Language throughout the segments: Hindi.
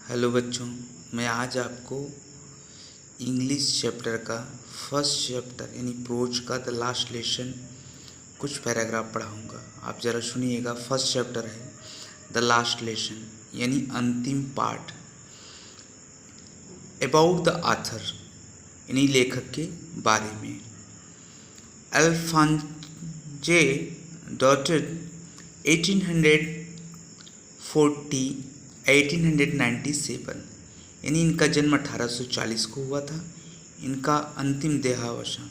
हेलो बच्चों, मैं आज आपको इंग्लिश चैप्टर का फर्स्ट चैप्टर यानी प्रोज का द लास्ट लेसन कुछ पैराग्राफ पढ़ाऊंगा। आप ज़रा सुनिएगा। फर्स्ट चैप्टर है द लास्ट लेसन यानी अंतिम पाठ। अबाउट द ऑथर यानी लेखक के बारे में। अल्फांजे डॉटेड 1897 यानी इनका जन्म 1840 को हुआ था। इनका अंतिम देहावसान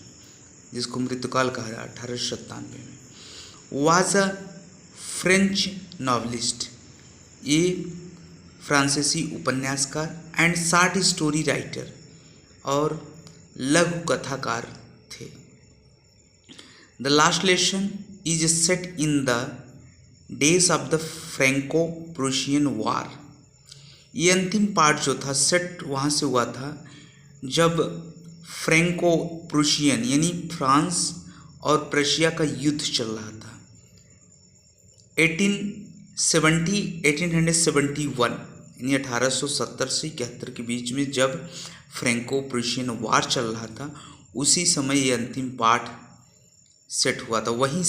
जिसको मृत्युकाल कहा जाए 1897 में। वाज अ फ्रेंच नॉवलिस्ट, ये फ्रांसीसी उपन्यासकार एंड शॉर्ट स्टोरी राइटर और लघु कथाकार थे। The last lesson is set in the days of the Franco Prussian war. ये अंतिम पार्ट जो था सेट वहाँ से हुआ था जब फ्रैंको प्रूशियन यानी फ्रांस और प्रशिया का युद्ध चल रहा था। 1871 यानी 1870 से 71 के बीच में जब फ्रैंको प्रूशियन वार चल रहा था, उसी समय ये अंतिम पार्ट सेट हुआ था। वहीं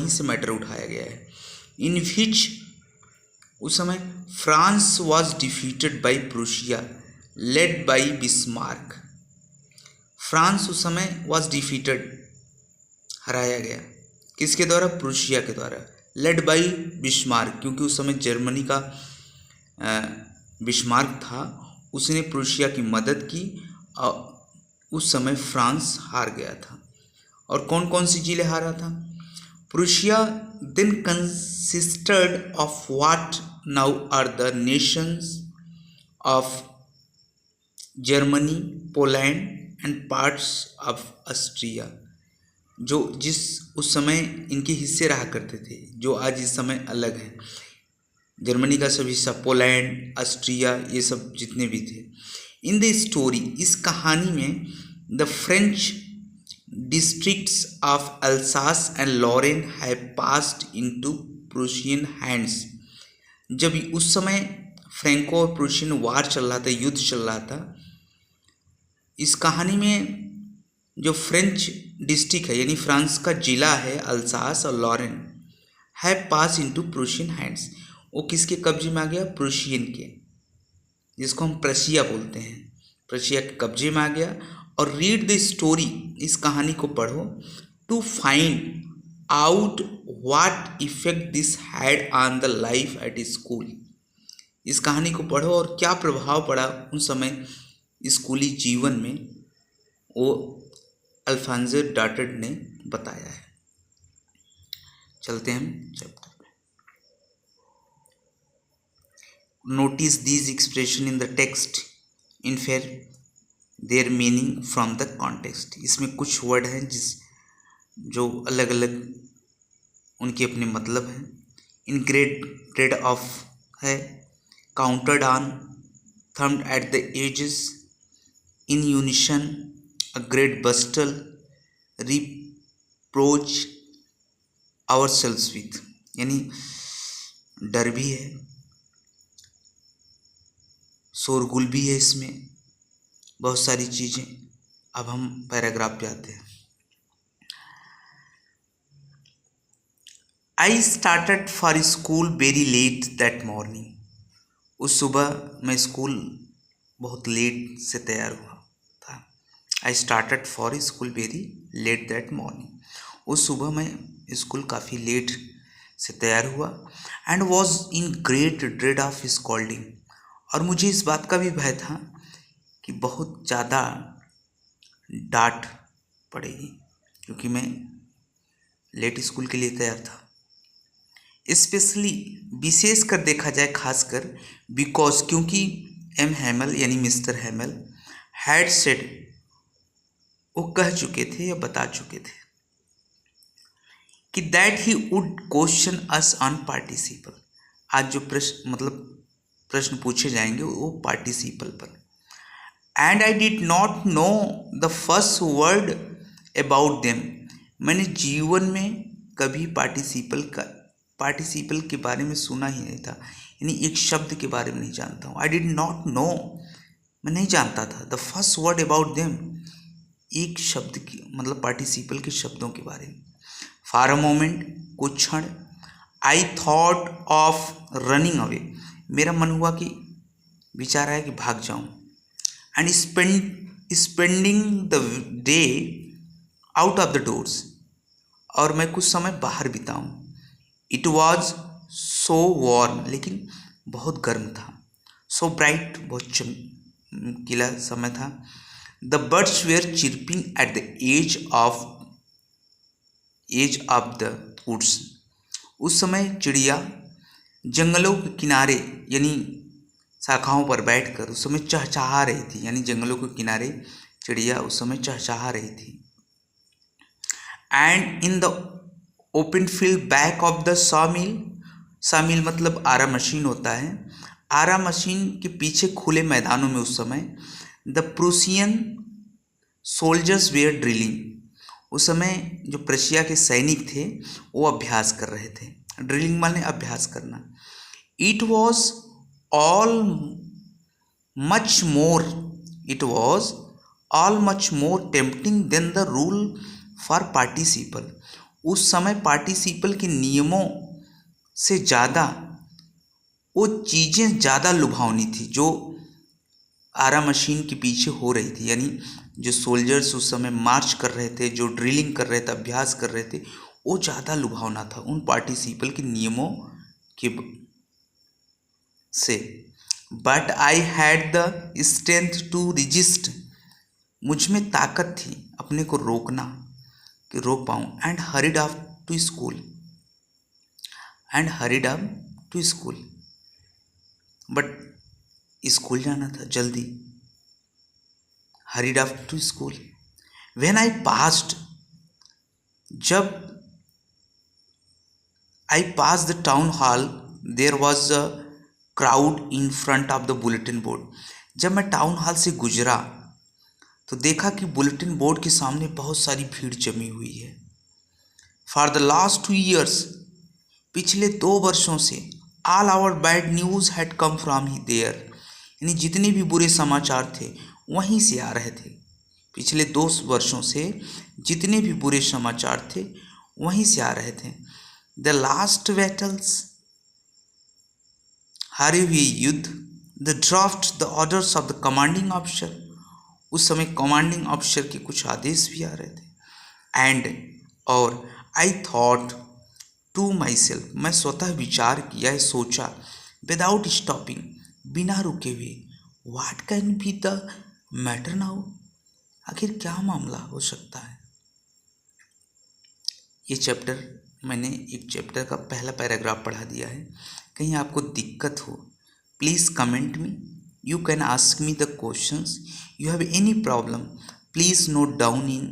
से मैटर उठाया गया है। इन विच उस समय France was defeated by Prussia led by Bismarck. France उस समय वॉज डिफीटेड, हराया गया। किसके द्वारा? प्रूशिया के द्वारा। लेड बाई बिस्मार्क, क्योंकि उस समय जर्मनी का बिस्मार्क था, उसने प्रूशिया की मदद की और उस समय फ्रांस हार गया था। और कौन कौन सी जिले हारा था? Prussia then consisted of what now are the nations of Germany, Poland and parts of Austria, जिस उस समय इनके हिस्से रहा करते थे, जो आज इस समय अलग हैं। जर्मनी का सभी हिस्सा, पोलैंड, ऑस्ट्रिया, ये सब जितने भी थे। इन द स्टोरी, इस कहानी में, the French districts of Alsace and Lorraine have passed into Prussian hands। जब उस समय फ्रैंको और प्रूशियन वार चल रहा था, युद्ध चल रहा था, इस कहानी में जो फ्रेंच डिस्ट्रिक्ट है यानी फ्रांस का जिला है अल्सास और Lorraine, have pass into Prussian hands, वो किसके कब्जे में आ गया? प्रूशियन के, जिसको हम प्रशिया बोलते हैं। प्रशिया के कब्जे में आ गया। और रीड द स्टोरी, इस कहानी को पढ़ो, to find out what effect this had on the life at school. इस कहानी को पढ़ो और क्या प्रभाव पड़ा उन समय स्कूली जीवन में, वो अल्फांजे डॉटेड ने बताया है। चलते हैं हम चैप्टर में। Notice these expression in the text in fair there meaning from the context. इसमें कुछ वर्ड हैं जो अलग अलग उनके अपने मतलब हैं। इन ग्रेड ऑफ है, counted on, thumbed at the edges, in unison, a great bustle, reproach our cells with, यानी डर भी है, शोरगुल भी है, इसमें बहुत सारी चीज़ें। अब हम पैराग्राफ पे आते हैं। I started for school very let that morning. उस सुबह मैं स्कूल बहुत लेट से तैयार हुआ था। I started for school very let that morning. उस सुबह मैं स्कूल काफ़ी लेट से तैयार हुआ। And was in great dread of scolding, और मुझे इस बात का भी भय था कि बहुत ज़्यादा डांट पड़ेगी, क्योंकि मैं लेट स्कूल के लिए तैयार था। स्पेशली, विशेष कर देखा जाए, खासकर, बिकॉज, क्योंकि एम हैमल यानी मिस्टर हैमल हैड सेड, वो कह चुके थे या बता चुके थे कि that he would question us on participle. आज जो प्रश्न पूछे जाएंगे वो पार्टिसिपल पर। And I did not know the first word about them. मैंने जीवन में कभी पार्टिसिपल के बारे में सुना ही नहीं था। यानी एक शब्द के बारे में नहीं जानता हूँ। आई डिड नॉट नो, मैं नहीं जानता था। The first word about them, एक शब्द की मतलब पार्टिसिपल के शब्दों के बारे में। फॉर अ मोमेंट, कुछ क्षण। I thought of running away, मेरा मन हुआ कि विचार आया कि भाग जाऊं। And spending the day out of the doors, और मैं कुछ समय बाहर बिताऊं। इट वॉज सो वार्म, लेकिन बहुत गर्म था। सो ब्राइट, बहुत चमकीला समय था। The birds were chirping at the edge of the woods, उस समय चिड़िया जंगलों के किनारे यानी शाखाओं पर बैठकर उस समय चहचहा रही थी, यानी जंगलों के किनारे चिड़िया उस समय चहचहा रही थी। And in the open field back of the सॉमिल, सॉमिल मतलब आरा मशीन होता है, आरा मशीन के पीछे खुले मैदानों में उस समय the Prussian soldiers were drilling, उस समय जो प्रशिया के सैनिक थे वो अभ्यास कर रहे थे। ड्रिलिंग माने अभ्यास करना। It was all much more, it was all much more tempting than the rule for participle, उस समय पार्टिसिपल के नियमों से ज़्यादा वो चीज़ें ज़्यादा लुभावनी थी जो आरा मशीन के पीछे हो रही थी। यानी जो सोल्जर्स उस समय मार्च कर रहे थे, जो ड्रिलिंग कर रहे थे, अभ्यास कर रहे थे, वो ज़्यादा लुभावना था उन पार्टिसिपल के नियमों के से। But I had the strength to resist, मुझ में ताकत थी अपने को रोकना कि रोक पाऊँ। And hurried up to school, and hurried up to school, but school जाना था जल्दी। Hurried up to school. When I passed, जब I pass the town hall there was a crowd in front of the bulletin board, जब मैं टाउन हॉल से गुजरा तो देखा कि बुलेटिन बोर्ड के सामने बहुत सारी भीड़ जमी हुई है। फॉर द लास्ट 2 years, पिछले 2 वर्षों से all our bad news had come from ही देयर, यानी जितने भी बुरे समाचार थे वहीं से आ रहे थे। पिछले 2 वर्षों से जितने भी बुरे समाचार थे वहीं से आ रहे थे। द लास्ट बैटल्स, हारे हुए युद्ध। The draft, the orders of the commanding officer, उस समय कमांडिंग ऑफिसर के कुछ आदेश भी आ रहे थे। एंड और I thought to myself, मैं स्वतः विचार किया है, सोचा, विदाउट स्टॉपिंग, बिना रुके हुए, what can be the matter now, आखिर क्या मामला हो सकता है। ये चैप्टर मैंने एक चैप्टर का पहला पैराग्राफ पढ़ा दिया है। कहीं आपको दिक्कत हो please comment me, you can ask me the questions, you have any problem, please note down in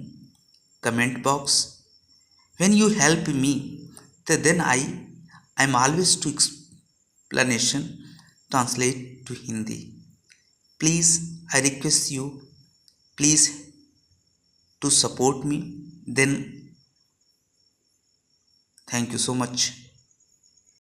comment box. When you help me, then I am always to explanation translate to Hindi. Please, I request you, please to support me. Then thank you so much.